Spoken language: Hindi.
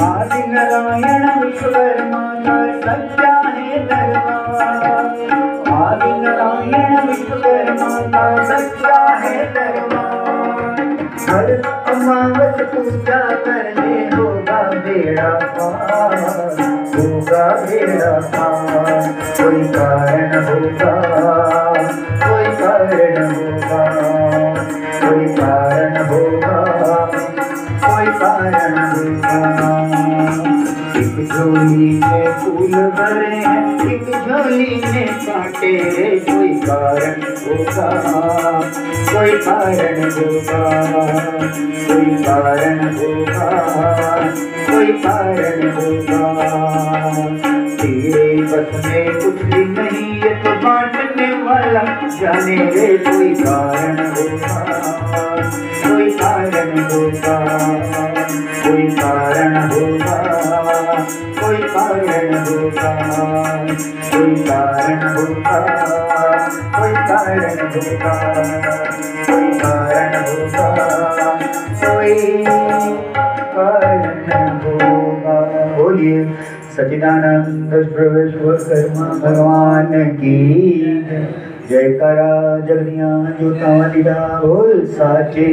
आदि नारायण विश्वकर्मा का सच्चा है दरबार। आदि नारायण विश्वकर्मा का सच्चा है दरबार। हर अमावस पूजा करने होगा बेड़ा पार, होगा बेड़ा पार। कोई कारण होगा, कोई कारण होगा, कोई कारण होगा, कोई कारण होगा। एक झोली में फूल भरे हैं, एक झोली में कांटे। कोई कारण होगा, कोई कारण होगा, कोई कारण होगा, कोई कारण होगा। तेरे बस में कुछ भी नहीं, ये तो बांटने वाला जाने रे। कोई कारण होगा, कोई कारण होगा, कोई कारण होगा, कोई कारण होगा, कोई कारण होगा, कोई कारण होगा, कोई कारण होगा, कोई कारण होगा। बोलिए सच्चिदानंद विश्वकर्मा भगवान की जय। जयकारा जगदियां जोता वाली दा बोल साचे।